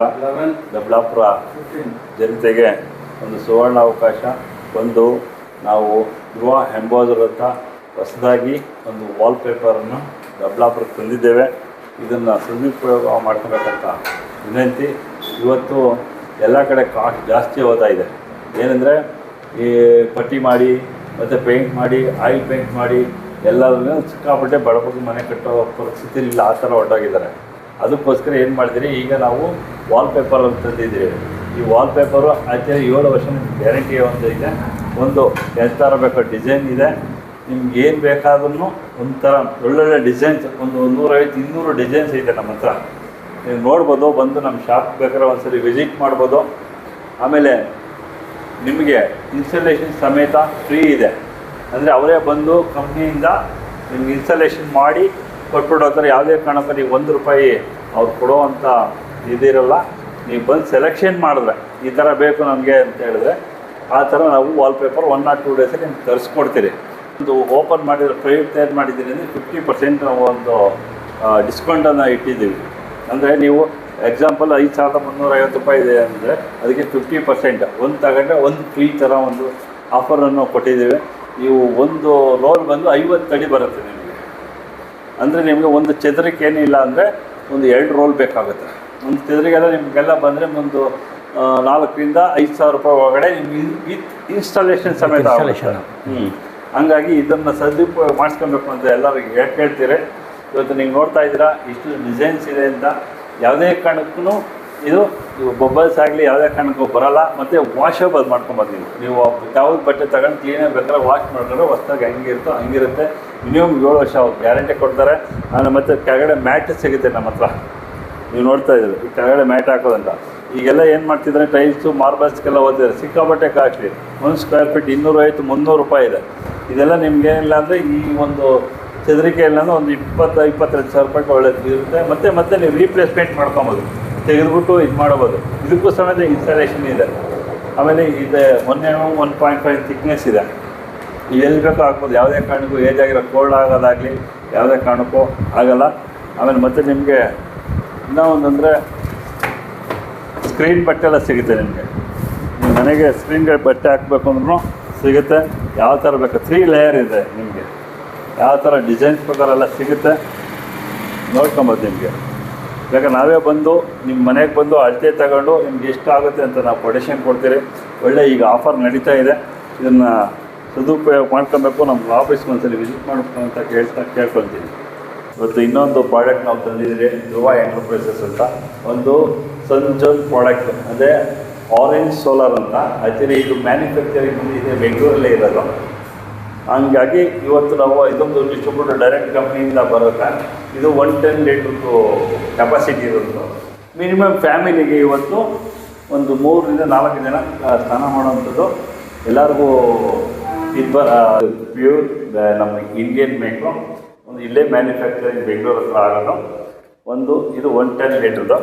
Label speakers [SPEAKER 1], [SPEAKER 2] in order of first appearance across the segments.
[SPEAKER 1] ದೊಡ್ಡಬಳ್ಳಾಪುರ ಜನತೆಗೆ ಒಂದು ಸುವರ್ಣ ಅವಕಾಶ. ಒಂದು ನಾವು ಗೃಹ ಎಂಬೋಸರ್ ಅಂತ ಹೊಸದಾಗಿ ಒಂದು ವಾಲ್ಪೇಪರನ್ನು ದೊಡ್ಡಬಳ್ಳಾಪುರಕ್ಕೆ ತಂದಿದ್ದೇವೆ. ಇದನ್ನು ಸದುಪಯೋಗ ಮಾಡ್ಕೋಬೇಕಂತ ವಿನಂತಿ. ಇವತ್ತು ಎಲ್ಲ ಕಡೆ ಕಾಸ್ಟ್ ಜಾಸ್ತಿ ಹೋಗ್ತಾ ಇದೆ. ಏನಂದರೆ ಈ ಪಟ್ಟಿ ಮಾಡಿ ಮತ್ತು ಪೇಂಟ್ ಮಾಡಿ ಆಯಿಲ್ ಪೇಂಟ್ ಮಾಡಿ ಎಲ್ಲರೂ ಸಿಕ್ಕಾಪಟ್ಟೆ ಬಡಬಗ್ಗರು ಮನೆ ಕಟ್ಟೋ ಪರಿಸ್ಥಿತಿ ಇಲ್ಲ, ಆ ಥರ ಹೊರಟೋಗಿದ್ದಾರೆ. ಅದಕ್ಕೋಸ್ಕರ ಏನು ಮಾಡಿದಿರಿ, ಈಗ ನಾವು ವಾಲ್ಪೇಪರ್ ಅಂತ ತಂದಿದ್ದೀವಿ. ಈ ವಾಲ್ಪೇಪರು ಆಚೆ 7 ವರ್ಷ ಗ್ಯಾರಂಟಿ ಒಂದು ಇದೆ. ಒಂದು ಎಷ್ಟು ಥರ ಬೇಕೋ ಡಿಸೈನ್ ಇದೆ. ನಿಮ್ಗೆ ಏನು ಬೇಕಾದ್ರೂ ಒಂಥರ ಒಳ್ಳೊಳ್ಳೆ ಡಿಸೈನ್ಸ್, ಒಂದು 150-200 ಡಿಸೈನ್ಸ್ ಇದೆ ನಮ್ಮ ಹತ್ರ. ನೀವು ನೋಡ್ಬೋದು, ಬಂದು ನಮ್ಮ ಶಾಪ್ ಬೇಕಾದ್ರೆ ಒಂದ್ಸರಿ ವಿಸಿಟ್ ಮಾಡ್ಬೋದು. ಆಮೇಲೆ ನಿಮಗೆ ಇನ್ಸ್ಟಾಲೇಷನ್ ಸಮೇತ ಫ್ರೀ ಇದೆ. ಅಂದರೆ ಅವರೇ ಬಂದು ಕಂಪ್ನಿಯಿಂದ ನಿಮ್ಗೆ ಇನ್ಸ್ಟಾಲೇಷನ್ ಮಾಡಿ ಕೊಟ್ಬಿಟ್ಟು ಹೋಗ್ತಾರೆ. ಯಾವುದೇ ಕಾರಣಕ್ಕೂ ನೀವು ₹1 ಅವ್ರು ಕೊಡೋವಂಥ ಇದಿರಲ್ಲ. ನೀವು ಬಂದು ಸೆಲೆಕ್ಷನ್ ಮಾಡಿದ್ರೆ ಈ ಥರ ಬೇಕು ನಮಗೆ ಅಂತ ಹೇಳಿದ್ರೆ ಆ ಥರ ನಾವು ವಾಲ್ಪೇಪರ್ 1 or 2 ಡೇಸಲ್ಲಿ ನಿಮ್ಗೆ ತರಿಸ್ಕೊಡ್ತೀರಿ. ಒಂದು ಓಪನ್ ಮಾಡಿರೋ ಪ್ರೈವೇಟ್ ತಯಾರು ಮಾಡಿದ್ದೀರಿ ಅಂದರೆ 50% ನಾವು ಒಂದು ಡಿಸ್ಕೌಂಟನ್ನು ಇಟ್ಟಿದ್ದೀವಿ. ಅಂದರೆ ನೀವು ಎಕ್ಸಾಂಪಲ್ ₹5,350 ಇದೆ ಅಂದರೆ ಅದಕ್ಕೆ 50% ಒಂದು ತಗೊಂಡ್ರೆ ಒಂದು ಫ್ರೀ ಥರ ಒಂದು ಆಫರನ್ನು ಕೊಟ್ಟಿದ್ದೀವಿ. ನೀವು ಒಂದು ರೋಲ್ ಬಂದು 50 ಅಡಿ ಬರುತ್ತೆ ನಿಮಗೆ. ಅಂದರೆ ನಿಮಗೆ ಒಂದು ಚದರಕ್ಕೆ ಏನಿಲ್ಲ ಅಂದರೆ ಒಂದು 2 ರೋಲ್ ಬೇಕಾಗುತ್ತೆ. ಒಂದು ಚದರಿಗೆಲ್ಲ ನಿಮಗೆಲ್ಲ ಬಂದರೆ ಒಂದು ₹4,000-5,000 ಒಳಗಡೆ ನಿಮ್ಗೆ ಇನ್ಸ್ಟಾಲೇಷನ್ ಸಮೇತ ಆಗುತ್ತೆ. ಹಂಗಾಗಿ ಇದನ್ನು ಸದುಪಯೋಗ ಮಾಡಿಸ್ಕೊಬೇಕು ಅಂತ ಎಲ್ಲರಿಗೆ ಹೇಳ್ತೀರಿ. ಇವತ್ತು ನೀವು ನೋಡ್ತಾ ಇದ್ದೀರಾ ಇಷ್ಟು ಡಿಸೈನ್ಸ್ ಇದೆ ಅಂತ. ಯಾವುದೇ ಕಾರಣಕ್ಕೂ ಇದು ಬೊಬ್ಬಲ್ಸ್ ಆಗಲಿ ಯಾವುದೇ ಕಾರಣಕ್ಕೂ ಬರೋಲ್ಲ. ಮತ್ತು ವಾಷಬಲ್ ಮಾಡ್ಕೊಬೋದು. ನೀವು ಯಾವ್ದು ಬಟ್ಟೆ ತಗೊಂಡು ಕ್ಲೀನಾಗಿ ಬೇಕಾದ್ರೆ ವಾಶ್ ಮಾಡಿದ್ರೆ ಹೊಸ್ದಾಗಿ ಹೆಂಗಿರುತ್ತೋ ಹಂಗಿರುತ್ತೆ. ಮಿನಿಮಮ್ 7 ವರ್ಷ ಅವ್ರು ಗ್ಯಾರಂಟಿ ಕೊಡ್ತಾರೆ. ಆಮೇಲೆ ಮತ್ತು ಕೆಳಗಡೆ ಮ್ಯಾಟ್ ಸಿಗುತ್ತೆ ನಮ್ಮ ಹತ್ರ. ನೀವು ನೋಡ್ತಾ ಇದ್ದೀರಿ ಈ ಕೆಳಗಡೆ ಮ್ಯಾಟ್ ಹಾಕೋದಂತ. ಈಗೆಲ್ಲ ಏನು ಮಾಡ್ತಿದ್ದಾರೆ, ಟೈಲ್ಸು ಮಾರ್ಬಲ್ಸ್ಗೆಲ್ಲ ಓದಿದ್ದಾರೆ, ಸಿಕ್ಕಾಪಟ್ಟೆ ಕಾಸ್ಟ್ಲಿ. 1 ಸ್ಕ್ವೇರ್ ಫೀಟ್ ₹250-300 ಇದೆ. ಇದೆಲ್ಲ ನಿಮ್ಗೇನಿಲ್ಲ ಅಂದರೆ ಈ ಒಂದು ಚದರಿಕೆ ಇಲ್ಲ ಅಂದರೆ ಒಂದು ₹20,000-22,000 ಒಳ್ಳೆದು ಇರುತ್ತೆ. ಮತ್ತೆ ನೀವು ರೀಪ್ಲೇಸ್ಮೆಂಟ್ ಮಾಡ್ಕೊಬೋದು, ತೆಗೆದುಬಿಟ್ಟು ಇದು ಮಾಡ್ಬೋದು. ಇದಕ್ಕೂ ಸಮೇತ ಇನ್ಸ್ಟಾಲೇಷನ್ ಇದೆ. ಆಮೇಲೆ ಇದೆ 1.5 ಥಿಕ್ನೆಸ್ ಇದೆ. ಎಲ್ಲಿ ಬೇಕೋ ಹಾಕ್ಬೋದು. ಯಾವುದೇ ಕಾರಣಕ್ಕೂ ಏಜ್ ಆಗಿರೋ ಕೋಲ್ಡ್ ಆಗೋದಾಗಲಿ ಯಾವುದೇ ಕಾರಣಕ್ಕೂ ಆಗೋಲ್ಲ. ಆಮೇಲೆ ಮತ್ತೆ ನಿಮಗೆ ಇನ್ನೂ ಒಂದಂದರೆ ಸ್ಕ್ರೀನ್ ಬಟ್ಟೆ ಎಲ್ಲ ಸಿಗುತ್ತೆ ನಿಮಗೆ. ನಿಮ್ಮ ಮನೆಗೆ ಸ್ಕ್ರೀನ್ಗೆ ಬಟ್ಟೆ ಹಾಕಬೇಕು ಅಂದ್ರೂ ಸಿಗುತ್ತೆ. ಯಾವ ಥರ ಬೇಕು 3 ಲೇಯರ್ ಇದೆ ನಿಮಗೆ. ಯಾವ ಥರ ಡಿಸೈನ್ಸ್ ಪ್ರಕಾರೆಲ್ಲ ಸಿಗುತ್ತೆ, ನೋಡ್ಕೊಬೋದು. ನಿಮಗೆ ಬೇಕಾದ್ರೆ ನಾವೇ ಬಂದು ನಿಮ್ಮ ಮನೆಗೆ ಬಂದು ಅಳತೆ ತಗೊಂಡು ನಿಮ್ಗೆ ಎಷ್ಟು ಆಗುತ್ತೆ ಅಂತ ನಾವು ಕೊಟೇಶನ್ ಕೊಡ್ತೀರಿ. ಒಳ್ಳೆ ಈಗ ಆಫರ್ ನಡೀತಾ ಇದೆ. ಇದನ್ನು ಸದುಪಯೋಗ ಮಾಡ್ಕೊಬೇಕು. ನಮ್ಮ ಆಫೀಸ್ಗೆ ಒಂದ್ಸಲಿ ವಿಸಿಟ್ ಮಾಡಬೇಕು ಅಂತ ಕೇಳ್ಕೊಳ್ತೀನಿ. ಇವತ್ತು ಇನ್ನೊಂದು ಪ್ರಾಡಕ್ಟ್ ನಾವು ತಂದಿದ್ದೀರಿ, ಧ್ರುವ ಎಂಟರ್ಪ್ರೈಸಸ್ ಅಂತ. ಒಂದು ಸನ್ಜೋನ್ ಪ್ರಾಡಕ್ಟ್ ಅಂದರೆ ಆರೆಂಜ್ ಸೋಲಾರ್ ಅಂತ. ಆ್ಯಕ್ಚುಲಿ ಇದು ಮ್ಯಾನುಫ್ಯಾಕ್ಚರಿಂಗ್ ಇದೆ, ಬೆಂಗಳೂರಲ್ಲೇ ಇರೋದು. ಹಂಗಾಗಿ ಇವತ್ತು ನಾವು ಇದೊಂದು ಡಿಸ್ಟ್ರಿಬ್ಯೂಟರ್ ಡೈರೆಕ್ಟ್ ಕಂಪ್ನಿಯಿಂದ ಬರುತ್ತೆ. ಇದು 110 ಲೀಟ್ರದ್ದು ಕೆಪಾಸಿಟಿ ಇರೋದು. ಮಿನಿಮಮ್ ಫ್ಯಾಮಿಲಿಗೆ ಇವತ್ತು ಒಂದು 3-4 ಜನ ಸ್ನಾನ ಮಾಡುವಂಥದ್ದು. ಎಲ್ಲರಿಗೂ ಇದು ಪ್ಯೂರ್ ನಮ್ಮ ಇಂಡಿಯನ್ ಮೇಕು. ಒಂದು ಇಲ್ಲೇ ಮ್ಯಾನುಫ್ಯಾಕ್ಚರಿಂಗ್ ಬೆಂಗಳೂರು ಹತ್ರ ಆಗೋದು. ಒಂದು ಇದು 110 ಲೀಟ್ರದ್ದು.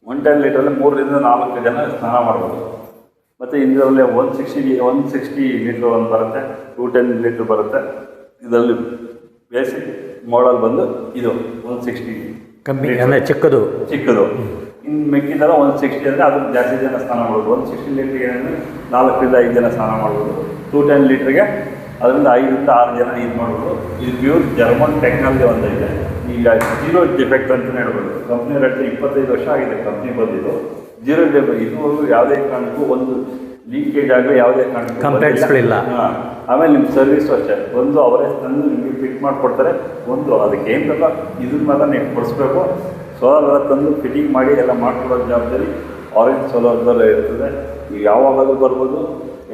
[SPEAKER 1] 110 ಲೀಟ್ರಲ್ಲಿ 3-4 ಜನ ಸ್ನಾನ ಮಾಡ್ಬೋದು. ಮತ್ತು ಇದರಲ್ಲಿ 160 ಲೀಟ್ರ್ ಒಂದು ಬರುತ್ತೆ, 210 ಲೀಟ್ರ್ ಬರುತ್ತೆ. ಇದರಲ್ಲಿ ಬೇಸಿಕ್ ಮಾಡಲ್ ಬಂದು ಇದು 160
[SPEAKER 2] ಕಮ್ಮಿ ಅಂದರೆ ಚಿಕ್ಕದು. ಇನ್ನು
[SPEAKER 1] ಮೆಕ್ಕಿದೆಲ್ಲ 160 ಅಂದರೆ ಅದಕ್ಕೆ ಜಾಸ್ತಿ ಜನ ಸ್ನಾನ ಮಾಡ್ಬೋದು. 160 ಲೀಟ್ರಿಗೆ ಏನಂದರೆ 4-5 ಜನ ಸ್ನಾನ ಮಾಡ್ಬೋದು. 210 ಲೀಟ್ರಿಗೆ ಅದರಿಂದ 5-6 ಜನ ಇದು ಮಾಡ್ಬೋದು. ಇದು ಪ್ಯೂರ್ ಜರ್ಮನ್ ಟೆಕ್ನಾಲಜಿ ಒಂದು ಇದೆ. ಈಗ 0 ಡಿಫೆಕ್ಟ್ ಅಂತಲೇ ಹೇಳ್ಬೋದು. ಕಂಪ್ನಿ ರೇಟ್ 25 ವರ್ಷ ಆಗಿದೆ ಕಂಪ್ನಿ ಬಂದಿದ್ದು. 0 ಡಿಫೆಕ್ಟ್. ಇದುವರೆಗೂ ಯಾವುದೇ ಕಾರಣಕ್ಕೂ ಒಂದು ಲೀಕೇಜ್ ಆಗಲಿ ಯಾವುದೇ ಕಾರಣಕ್ಕೂ
[SPEAKER 2] ಕಂಪ್ಲೇಂಟ್ಸ್ಗಳಿಲ್ಲ.
[SPEAKER 1] ಆಮೇಲೆ ನಿಮ್ಮ ಸರ್ವಿಸು ಅಷ್ಟೇ, ಒಂದು ಅವರೇ ತಂದು ನಿಮಗೆ ಫಿಟ್ ಮಾಡಿಕೊಡ್ತಾರೆ. ಒಂದು ಅದಕ್ಕೆ ಏನು ಬೇಕೋ ಇದನ್ನ ಮಾತ್ರ ನೀವು ಕೊಡಿಸ್ಬೇಕು. ಸೋಲಾರ್ ತಂದು ಫಿಟ್ಟಿಂಗ್ ಮಾಡಿ ಎಲ್ಲ ಮಾಡಿಕೊಡೋ ಜವಾಬ್ದಾರಿ ಆರೆಂಜ್ ಸೋಲಾರ್ದಲ್ಲೇ ಇರ್ತದೆ. ನೀವು ಯಾವಾಗಾದ್ರೂ ಬರ್ಬೋದು.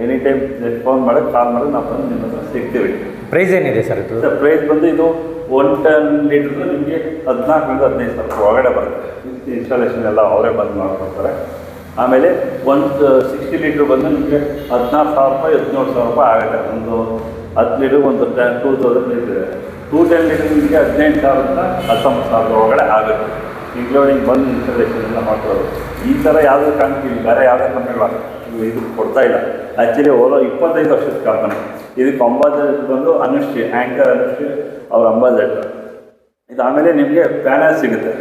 [SPEAKER 1] ಎನಿ ಟೈಮ್ ಫೋನ್ ಮಾಡಿ ಕಾಲ್ ಮಾಡಿ ನಾವು ಬಂದು ನಿಮ್ಮ ಹತ್ರ ಸಿಗ್ತೀವಿ.
[SPEAKER 2] ಪ್ರೈಸ್ ಏನಿದೆ ಸರ್ ಇದು?
[SPEAKER 1] ಪ್ರೈಸ್ ಬಂದು ಇದು 110 ಲೀಟ್ರ್ ನಿಮಗೆ 14,000-15,000 ಒಳಗಡೆ ಬರುತ್ತೆ. ಇನ್ಸ್ಟಾಲೇಷನ್ ಎಲ್ಲ ಅವರೇ ಬಂದು ಮಾಡ್ಕೊಡ್ತಾರೆ. ಆಮೇಲೆ 160 ಲೀಟ್ರ್ ಬಂದು ನಿಮಗೆ 16,000-17,000 ಆಗುತ್ತೆ. ಒಂದು 10 ಲೀಟ್ರ್ ಒಂದು 2,000 ಲೀಟ್ರ್. 210 ಲೀಟ್ರ್ ನಿಮಗೆ 18,000-19,000 ಒಳಗಡೆ ಆಗುತ್ತೆ, ಇನ್ಕ್ಲೂಡಿಂಗ್ ಬಂದು ಇನ್ಸ್ಟಾಲೇಷನ್ ಎಲ್ಲ ಮಾಡ್ಕೊಳ್ಳೋದು. ಈ ಥರ ಯಾವುದೇ ಕಾರಣಕ್ಕೆ ಇಲ್ಲಿ ಬೇರೆ ಯಾವುದೇ ಕಂಪನಿಗಳ ಇದು ಕೊಡ್ತಾ ಇಲ್ಲ. ಆ್ಯಕ್ಚುಲಿ ಓಲೋ 25 ವರ್ಷದ ಕಂಪನಿ. ಇದಕ್ಕೆ ಅಂಬಾಸಡರ್ ಬಂದು ಅನುಶ್ರೀ, ಆ್ಯಂಕರ್ ಅನುಶ್ರೀ ಅವ್ರ ಅಂಬಾಸಡರ್. ಇದು ಆಮೇಲೆ ನಿಮಗೆ ಪ್ಯಾನಲ್ ಸಿಗುತ್ತೆ.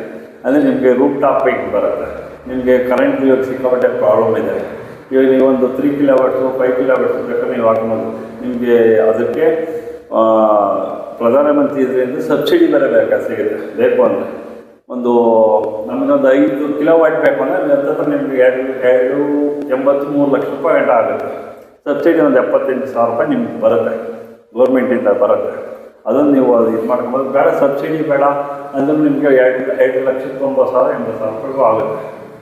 [SPEAKER 1] ಅಂದರೆ ನಿಮಗೆ ರೂಫ್ ಟಾಪ್ ಪೈಂಟ್ ಬರುತ್ತೆ. ನಿಮಗೆ ಕರೆಂಟ್ ಇವಾಗ ಸಿಕ್ಕಾಪಟ್ಟೆ ಪ್ರಾಬ್ಲಮ್ ಇದೆ. ಇವಾಗ ನೀವೊಂದು 3 ಕಿಲೋವಾಟ್ಸು 5 ಕಿಲೋವಾಟ್ಸು ಬೇಕಾದ್ರೆ ನೀವು ಹಾಕ್ಬೋದು. ನಿಮಗೆ ಅದಕ್ಕೆ ಪ್ರಧಾನಮಂತ್ರಿ ಇದರಿಂದ ಸಬ್ಸಿಡಿ ಬೇರೆ ಸಿಗುತ್ತೆ. ಬೇಕು ಅಂದರೆ ನಮಗೊಂದು 5 ಕಿಲೋವಾಟ್ ಬೇಕು ಅಂದರೆ ಹತ್ತಿರ ನಿಮಗೆ 283 ಲಕ್ಷ ರೂಪಾಯಿ ಗಂಟೆ ಆಗುತ್ತೆ. ಸಬ್ಸಿಡಿ ಒಂದು 78,000 ರೂಪಾಯಿ ನಿಮ್ಗೆ ಬರುತ್ತೆ, ಗೌರ್ಮೆಂಟಿಂದ ಬರುತ್ತೆ. ಅದನ್ನು ನೀವು ಇದು ಮಾಡ್ಕೊಬೋದು. ಬೇಡ ಸಬ್ಸಿಡಿ ಬೇಡ ಅಂದ್ರೆ ನಿಮಗೆ 2,90,000 ರೂಪಾಯಿಗೂ ಆಗುತ್ತೆ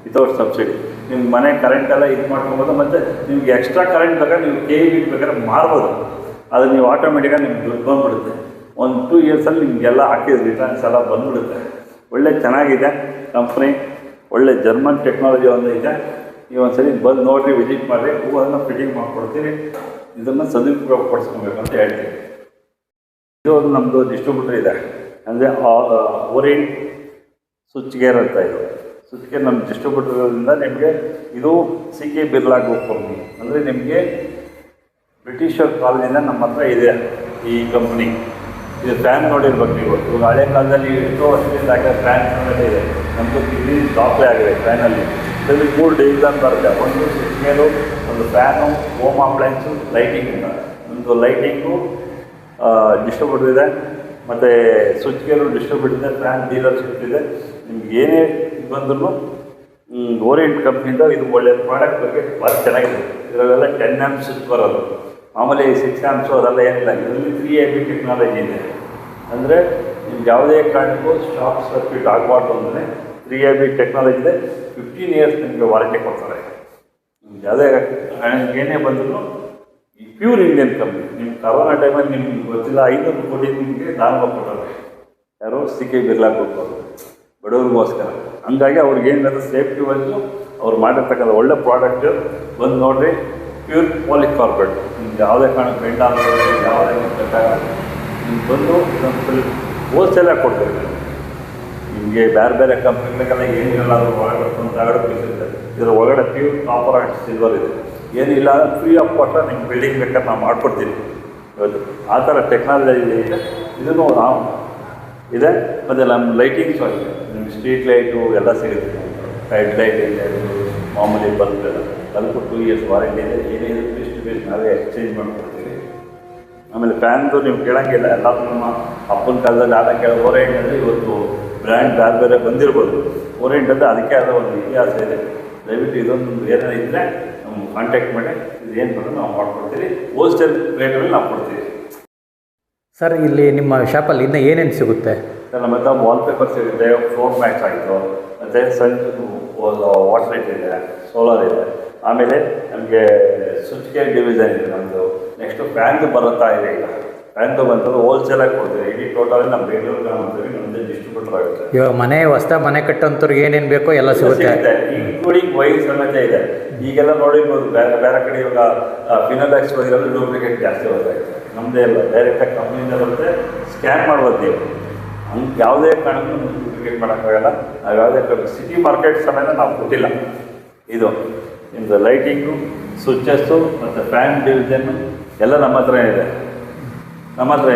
[SPEAKER 1] ವಿತೌಟ್ ಸಬ್ಸಿಡಿ. ನಿಮ್ಮ ಮನೆ ಕರೆಂಟೆಲ್ಲ ಇದು ಮಾಡ್ಕೊಬೋದು. ಮತ್ತು ನಿಮ್ಗೆ ಎಕ್ಸ್ಟ್ರಾ ಕರೆಂಟ್ ಬೇಕಾದ್ರೆ ನೀವು KV ಬೇಕಾದ್ರೆ ಮಾರ್ಬೋದು. ಅದು ನೀವು ಆಟೋಮೆಟಿಕಾಗಿ ನಿಮ್ಗೆ ದುಡ್ಡು ಬಂದುಬಿಡುತ್ತೆ. ಒಂದು 2 ಇಯರ್ಸಲ್ಲಿ ನಿಮಗೆಲ್ಲ ಹಾಕಿದ ರಿಟರ್ನ್ಸ್ ಎಲ್ಲ ಬಂದುಬಿಡುತ್ತೆ. ಒಳ್ಳೆ ಚೆನ್ನಾಗಿದೆ ಕಂಪ್ನಿ, ಒಳ್ಳೆ ಜರ್ಮನ್ ಟೆಕ್ನಾಲಜಿ ಒಂದು ಇದೆ. ನೀವು ಒಂದ್ಸರಿ ಬಂದು ನೋಡಿರಿ, ವಿಸಿಟ್ ಮಾಡಿರಿ, ಹೂವನ್ನು ಫಿಟ್ಟಿಂಗ್ ಮಾಡಿಕೊಡ್ತೀವಿ. ಇದನ್ನು ಸದುಪಯೋಗ ಪಡಿಸ್ಕೊಬೇಕು ಅಂತ ಹೇಳ್ತೀವಿ. ಇದು ನಮ್ಮದು ಡಿಸ್ಟ್ರಿಬ್ಯೂಟರ್ ಇದೆ, ಅಂದರೆ ಓರಿಯಂಟ್ ಸ್ವಿಚ್ ಗೇರ್ ಅಂತ. ಇದು ಸ್ವಿಚ್ ಗೇರ್ ನಮ್ಮ ಡಿಸ್ಟ್ರಿಬ್ಯೂಟರಿಂದ ನಿಮಗೆ ಇದು CK ಬಿರ್ಲಾ ಗ್ರೂಪ್ ಕಂಪ್ನಿ. ಅಂದರೆ ನಿಮಗೆ ಬ್ರಿಟಿಷರ್ ಕಾಲದಿಂದ ನಮ್ಮ ಹತ್ರ ಇದೆ ಈ ಕಂಪ್ನಿ. ಇದು ಫ್ಯಾನ್ ನೋಡಿರ್ಬೇಕು ನೀವು. ಇವಾಗ ಹಳೆ ಕಾಲದಲ್ಲಿ ಎಷ್ಟೋ ವರ್ಷದಿಂದ ಹಾಕಿದ ಫ್ಯಾನ್ ಇದೆ. ನಮ್ಮದು ಇಲ್ಲಿ ದಾಖಲೆ ಆಗಿದೆ ಫ್ಯಾನಲ್ಲಿ. ಇದರಲ್ಲಿ 3 ಡಿವಿಷನ್ ಬರುತ್ತೆ. ಒಂದು ಸ್ವಿಚ್ ಗೇರು, ಒಂದು ಫ್ಯಾನು, ಹೋಮ್ ಅಪ್ಲೈನ್ಸು, ಲೈಟಿಂಗ್ ಅಂತ. ಒಂದು ಲೈಟಿಂಗು ಡಿಸ್ಟ್ರಿಬ್ಯೂಟರ್ ಇದೆ, ಮತ್ತು ಸ್ವಿಚ್ ಗೇರು ಡಿಸ್ಟ್ರಿಬ್ಯೂಟರ್ ಇದೆ, ಫ್ಯಾನ್ ಡೀಲರ್ಶಿಪ್ ಇದೆ. ನಿಮ್ಗೆ ಏನೇ ಬಂದರೂ ಓರಿಯಂಟ್ ಕಂಪ್ನಿಯಿಂದ ಇದು ಒಳ್ಳೆಯ ಪ್ರಾಡಕ್ಟ್ ಬಗ್ಗೆ ಭಾಳ ಚೆನ್ನಾಗಿದೆ. ಇದರಲ್ಲೆಲ್ಲ 10 amps ಸ್ವಿಚ್ ಬರೋದು, ಮಾಮೂಲಿ 6 amps ಅದೆಲ್ಲ ಏನಿಲ್ಲ. ಇದರಲ್ಲಿ 3AB ಟೆಕ್ನಾಲಜಿ ಇದೆ. ಅಂದರೆ ನಿಮ್ಗೆ ಯಾವುದೇ ಕಾರಣಕ್ಕೂ ಶಾರ್ಟ್ ಸರ್ಕ್ಯೂಟ್ ಆಗಬಾರ್ದು ಅಂದರೆ 3AB ಟೆಕ್ನಾಲಜಿ ಇದೆ. 15 ಇಯರ್ಸ್ ನಿಮಗೆ ವಾರಂಟಿ ಕೊಡ್ತಾರೆ. ನಿಮ್ಗೆ ಯಾವುದೇ ಏನೇ ಬಂದರೂ ಈ ಪ್ಯೂರ್ ಇಂಡಿಯನ್ ಕಂಪ್ನಿ. ನಿಮ್ಮ ಕರೋನಾ ಟೈಮಲ್ಲಿ ನಿಮ್ಗೆ ಗೊತ್ತಿಲ್ಲ 500 ಕೋಟಿ ನಿಮಗೆ ದಾನ ಕೊಟ್ಟರೆ ಯಾರೋ CK ಬಿರ್ಲಾ ಗ್ರೂಪ್ ಅವರು, ಬಡವ್ರಿಗೋಸ್ಕರ. ಹಂಗಾಗಿ ಅವ್ರಿಗೆ ಏನಾದರೂ ಸೇಫ್ಟಿ ವೈಸು ಅವ್ರು ಮಾಡಿರ್ತಕ್ಕಂಥ ಒಳ್ಳೆ ಪ್ರಾಡಕ್ಟ್ ಬಂದು ನೋಡಿರಿ. ಪ್ಯೂರ್ ಪಾಲಿಕಾರ್ಬೆಟ್. ನಿಮ್ಗೆ ಯಾವುದೇ ಕಾರಣಕ್ಕೆ ಬೆಂಡ್ ಆಗೋದು ಯಾವುದೇ ಬೇಕಾಗಲ್ಲ. ನಿಮ್ಗೆ ಬಂದು ಇದೊಂದು ಫುಲ್ ಹೋಲ್ಸೇಲಾಗಿ ಕೊಡ್ತೀವಿ. ನಿಮಗೆ ಬೇರೆ ಬೇರೆ ಕಂಪ್ನಿಗಳಿಗೆಲ್ಲ ಏನಿಲ್ಲ ಅದು ಒಳಗಡೆ ಒಂದು ತಗಡು ಪೀಸಿರುತ್ತೆ. ಇದರ ಒಳಗಡೆ ಪ್ಯೂರ್ ಕಾಪರ್ ಆ್ಯಂಡ್ ಸಿಲ್ವರ್ ಇದೆ. ಏನಿಲ್ಲ ಫ್ರೀ ಆಫ್ ಕೊಟ್ಟರೆ ನಿಮ್ಗೆ ಬಿಲ್ಡಿಂಗ್ ಬೇಕಾದ್ರೆ ನಾವು ಮಾಡ್ಕೊಡ್ತೀವಿ. ಇವತ್ತು ಆ ಥರ ಟೆಕ್ನಾಲಜಿ ಇದೆ. ಇದನ್ನು ನಾವು ಇದೆ. ಮತ್ತು ನಮ್ಮ ಲೈಟಿಂಗ್ಸು ಆಗಿದೆ. ನಿಮ್ಗೆ ಸ್ಟ್ರೀಟ್ ಲೈಟು ಎಲ್ಲ ಸಿಗುತ್ತೆ. ಹೆಡ್ ಲೈಟ್ ಇದೆ, ಮಾಮೂಲಿ ಬಲ್ಬ್ ಎಲ್ಲ. ಬಲ್ಬು 2 ಇಯರ್ಸ್ ವಾರಂಟಿ ಇದೆ. ಏನೇ ಇಷ್ಟು ಬೇಕು ನಾವೇ ಎಕ್ಸ್ಚೇಂಜ್ ಮಾಡಿಕೊಡ್ತೀವಿ. ಆಮೇಲೆ ಫ್ಯಾನ್ದು ನೀವು ಕೇಳೋಂಗಿಲ್ಲ. ಎಲ್ಲ ನಮ್ಮ ಅಪ್ಪನ ಕಾಲದಲ್ಲಿ ಆದ ಕೇಳೋ ಓರೆಂಟ್ ಅಂದರೆ ಇವತ್ತು ಬ್ರ್ಯಾಂಡ್ ಬೇರೆ ಬೇರೆ ಬಂದಿರ್ಬೋದು. ಓರೆಂಟ್ ಅಂದರೆ ಅದಕ್ಕೆ ಆದ ಒಂದು ಇತಿಹಾಸ ಇದೆ. ದಯವಿಟ್ಟು ಇದೊಂದು ಏನಾರು ಇದ್ದರೆ ನಮ್ಗೆ ಕಾಂಟ್ಯಾಕ್ಟ್ ಮಾಡಿ. ಇದು ಏನು ಬಂದರೂ ನಾವು ಮಾಡ್ಕೊಡ್ತೀವಿ. ಹೋಲ್ಸೇಲ್ ರೇಟಲ್ಲಿ ನಾವು ಕೊಡ್ತೀವಿ.
[SPEAKER 2] ಸರ್, ಇಲ್ಲಿ ನಿಮ್ಮ ಶಾಪಲ್ಲಿ ಇನ್ನೂ ಏನೇನು ಸಿಗುತ್ತೆ?
[SPEAKER 1] ಸರ್, ನಮ್ಮ ಹತ್ರ ವಾಲ್ಪೇಪರ್ ಸಿಗುತ್ತೆ, ಫ್ಲೋರ್ ಮ್ಯಾಟ್ಸ್ ಆಯಿತು, ಮತ್ತು ಸಣ್ಣ ವಾಟರ್ ಲೈಟ್ ಇದೆ, ಸೋಲಾರ್ ಇದೆ. ಆಮೇಲೆ ನಮಗೆ ಸ್ವಿಚ್ ಗೇರ್ ಡಿವಿಷನ್ ಇದೆ ನಮ್ಮದು. ನೆಕ್ಸ್ಟು ಫ್ಯಾನ್ದು ಬರುತ್ತಾ ಇದೆ. ಈಗ ಫ್ಯಾನ್ದು ಬಂತದ್ದು ಹೋಲ್ಸೇಲಾಗಿ ಕೊಡ್ತೀವಿ. ಇಡೀ ಟೋಟಲಿ ನಮ್ಮ ಬೆಂಗಳೂರು ಗ್ರಾಮದಲ್ಲಿ ನಮ್ಮದೇ ಡಿಸ್ಟ್ರಿಬ್ಯೂಟರ್ ಆಗುತ್ತೆ.
[SPEAKER 2] ಇವಾಗ ಮನೆ ಕಟ್ಟೋಂಥವ್ರಿಗೆ ಏನೇನು ಬೇಕೋ ಎಲ್ಲ ಸಿಗುತ್ತೆ,
[SPEAKER 1] ಇನ್ಕ್ಲೂಡಿಂಗ್ ವೈರ್ ಸಮೇತ ಇದೆ. ಈಗೆಲ್ಲ ನೋಡಿರ್ಬೋದು ಬೇರೆ ಬೇರೆ ಕಡೆ ಇವಾಗ ಫಿನೋಲ್ಯಾಕ್ಸ್ ವೈರಲ್ಲಿ ಡೂಪ್ಲಿಕೇಟ್ ಜಾಸ್ತಿ ಹೋಗ್ತಾಯಿದೆ. ನಮ್ಮದೇ ಇಲ್ಲ, ಡೈರೆಕ್ಟಾಗಿ ಕಂಪ್ನಿಯಿಂದ ಬರುತ್ತೆ. ಸ್ಕ್ಯಾನ್ ಮಾಡ್ಬೋದು ನೀವು. ಹಂಗೆ ಯಾವುದೇ ಕಾರಣಕ್ಕೂ ಡೂಪ್ಲಿಕೇಟ್ ಮಾಡೋಕ್ಕಾಗಲ್ಲ. ನಾವು ಯಾವುದೇ ಸಿಟಿ ಮಾರ್ಕೆಟ್ ಸಮೇತ ನಾವು ಕೊಟ್ಟಿಲ್ಲ. ಇದು ನಿಮ್ಮದು ಲೈಟಿಂಗು, ಸ್ವಿಚ್ಚಸ್ಸು ಮತ್ತು ಫ್ಯಾನ್ ಡಿವಿಷನ್ನು ಎಲ್ಲ ನಮ್ಮ ಹತ್ರ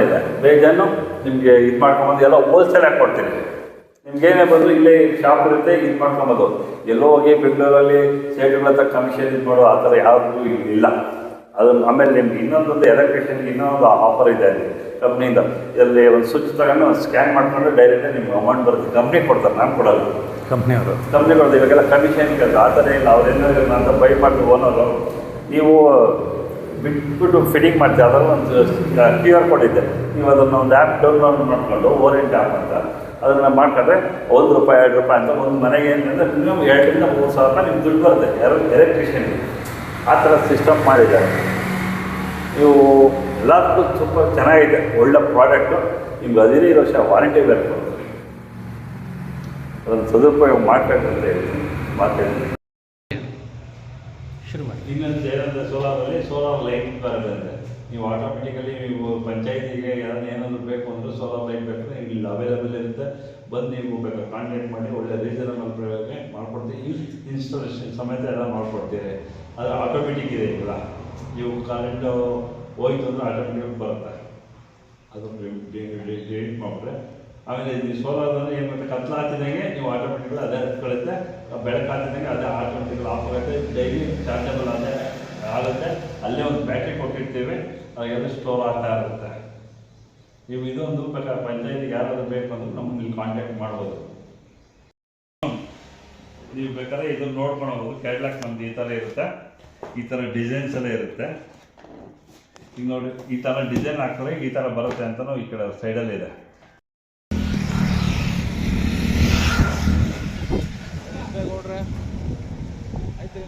[SPEAKER 1] ಇದೆ. ಬೇಜಾನು ನಿಮಗೆ ಇದು ಮಾಡ್ಕೊಂಬಂದು ಎಲ್ಲ ಹೋಲ್ಸೇಲಾಗಿ ಕೊಡ್ತೀನಿ. ನಿಮ್ಗೇನೇ ಬಂದು ಇಲ್ಲೇ ಶಾಪ್ ಇರುತ್ತೆ, ಇದು ಮಾಡ್ಕೊಬೋದು. ಎಲ್ಲೋ ಹೋಗಿ ಬೆಂಗಳೂರಲ್ಲಿ ಸೇಟುಗಳ ಹತ್ರ ಕಮಿಷನ್ ಇದು ಮಾಡೋ ಆ ಥರ ಯಾವುದೂ ಇಲ್ಲ. ಅದನ್ನು ಆಮೇಲೆ ನಿಮ್ಗೆ ಇನ್ನೊಂದು ಎಲೆಕ್ಟ್ರಿಷಿಯನ್ಗೆ ಇನ್ನೊಂದು ಆಫರ್ ಇದೆ ಅಲ್ಲಿ ಕಂಪ್ನಿಯಿಂದ. ಇದರಲ್ಲಿ ಒಂದು ಸ್ವಿಚ್ ತಗೊಂಡು ಒಂದು ಸ್ಕ್ಯಾನ್ ಮಾಡಿಕೊಂಡು ಡೈರೆಕ್ಟಾಗಿ ನಿಮ್ಗೆ ಅಮೌಂಟ್ ಬರುತ್ತೆ. ಕಂಪ್ನಿ ಕೊಡ್ತಾರೆ, ನಾನು ಕೊಡೋಲ್ಲ. ಕಂಪ್ನಿ ಕೊಡೋದು. ಇವಾಗೆಲ್ಲ ಕಮಿಷನ್ ಇರೋದು ಆ ಥರ ಇಲ್ಲ. ಅವ್ರೇನಾದ್ರು ಅಂತ ಬೈ ಮಾಡಿ ಓನರು ನೀವು ಬಿಟ್ಬಿಟ್ಟು ಫಿಟ್ಟಿಂಗ್ ಮಾಡ್ತೀವಿ. ಅದರಲ್ಲಿ ಒಂದು QR ಕೋಡ್ ಇದೆ. ನೀವು ಅದನ್ನು ಒಂದು ಆ್ಯಪ್ ಡೌನ್ಲೋಡ್ ಮಾಡಿಕೊಂಡು ಓರೆಂಟ್ ಆ್ಯಪ್ ಅಂತ ಅದನ್ನು ಮಾಡ್ಕೊಂಡ್ರೆ ₹1 ₹2 ಅಂತ ಒಂದು ಮನೆಗೆ ಏನಂದರೆ ಮಿನಿಮಮ್ 2,000 ರಿಂದ 3,000 ನಿಮ್ಗೆ ದುಡ್ಡು ಬರುತ್ತೆ ಎಲೆಕ್ಟ್ರಿಷಿಯನ್ಗೆ. ಆ ಥರ ಸಿಸ್ಟಮ್ ಮಾಡಿದ್ದಾರೆ. ನೀವು ಎಲ್ಲದಕ್ಕೂ ತುಂಬ ಚೆನ್ನಾಗಿದೆ, ಒಳ್ಳೆ ಪ್ರಾಡಕ್ಟು. ನಿಮ್ಗೆ 15 ವರ್ಷ ವಾರಂಟಿ ಬೇರೆ ಕೊಡ್ತೀವಿ. ಅದನ್ನು ಸದುಪಯೋಗ ಮಾಡ್ಬೇಕಂತ ಹೇಳ್ತೀನಿ.
[SPEAKER 2] ಶುರು ಮಾಡಿ.
[SPEAKER 1] ಇನ್ನೊಂದು ಏನಂದರೆ ಸೋಲಾರ್ ಲೈಟ್ ಬರುತ್ತೆ. ನೀವು ಆಟೋಮೆಟಿಕಲಿ ನೀವು ಪಂಚಾಯತಿಗೆ ಏನಾದರೂ ಬೇಕು ಅಂದರೆ ಸೋಲಾರ್ ಲೈಟ್ ಬೇಕಾದ್ರೆ ಇಲ್ಲಿ ಅವೈಲೇಬಲ್ ಇರುತ್ತೆ. ಬಂದು ನೀವು ಬೇಕಾದ್ರೆ ಕಾಂಟ್ಯಾಕ್ಟ್ ಮಾಡಿ ಒಳ್ಳೆ ರೀಸನಬಲ್ ಪ್ರಯೋಗ ಮಾಡ್ಕೊಡ್ತೀವಿ. ಇನ್ಸ್ಟಾಲೇಷನ್ ಸಮೇತ ಎಲ್ಲ ಮಾಡ್ಕೊಡ್ತೀವಿ. ಅದು ಆಟೋಮೆಟಿಕ್ ಇದೆ. ಇಲ್ಲ ನೀವು ಕರೆಂಟು ಹೋಯ್ತು ಅಂದರೆ ಆಟೋಮೆಟಿಕ್ ಬರುತ್ತೆ. ಅದು ಡಿಲೀಟ್ ಮಾಡಿದ್ರೆ ಆಮೇಲೆ ಈ ಸೋಲಾರ್ ಅಂದರೆ ಏನು ಮತ್ತೆ ಕತ್ಲ ಹಾಕಿದಂಗೆ ನೀವು ಆಟೋಮೆಟಿಕ್ಲಿ ಅದೇ ಹತ್ಕೊಳ್ಳುತ್ತೆ, ಬೆಳಕು ಹಾಕಿದಂಗೆ ಅದೇ ಆಟೋಮೆಟಿಕ್ಲಿ ಆಫ್ ಆಗುತ್ತೆ, ಡೈಲಿ ಚಾರ್ಜಬಲ್ ಅದೇ ಆಗುತ್ತೆ. ಅಲ್ಲೇ ಒಂದು ಬ್ಯಾಟ್ರಿ ಕೊಟ್ಟಿರ್ತೀವಿ, ಅದೆಲ್ಲ ಸ್ಟೋರ್ ಆಗ್ತಾ ಇರುತ್ತೆ. ನೀವು ಇದೊಂದು ಬೇಕಾದ್ರೆ ಪಂಚಾಯತಿಗೆ ಯಾರಾದರೂ ಬೇಕು ಅಂದ್ರೆ ನಮ್ಮನ್ನು ಇಲ್ಲಿ ಕಾಂಟ್ಯಾಕ್ಟ್ ಮಾಡ್ಬೋದು. ನೀವು ಬೇಕಾದ್ರೆ ಇದನ್ನು ನೋಡ್ಕೊಂಡು ಹೋಗ್ಬೋದು. ಕ್ಯಾಟ್ಲಾಗ್ ನಮ್ದು ಈ ಥರ ಇರುತ್ತೆ, ಈ ಥರ ಡಿಸೈನ್ಸ್ ಎಲ್ಲ ಇರುತ್ತೆ. ಈಗ ನೋಡಿ ಈ ಥರ ಡಿಸೈನ್ ಹಾಕಿದ್ರೆ ಈ ಥರ ಬರುತ್ತೆ ಅಂತಲೂ ಈ ಕಡೆ ಸೈಡಲ್ಲಿ ಇದೆ.
[SPEAKER 3] ಆಯ್ತು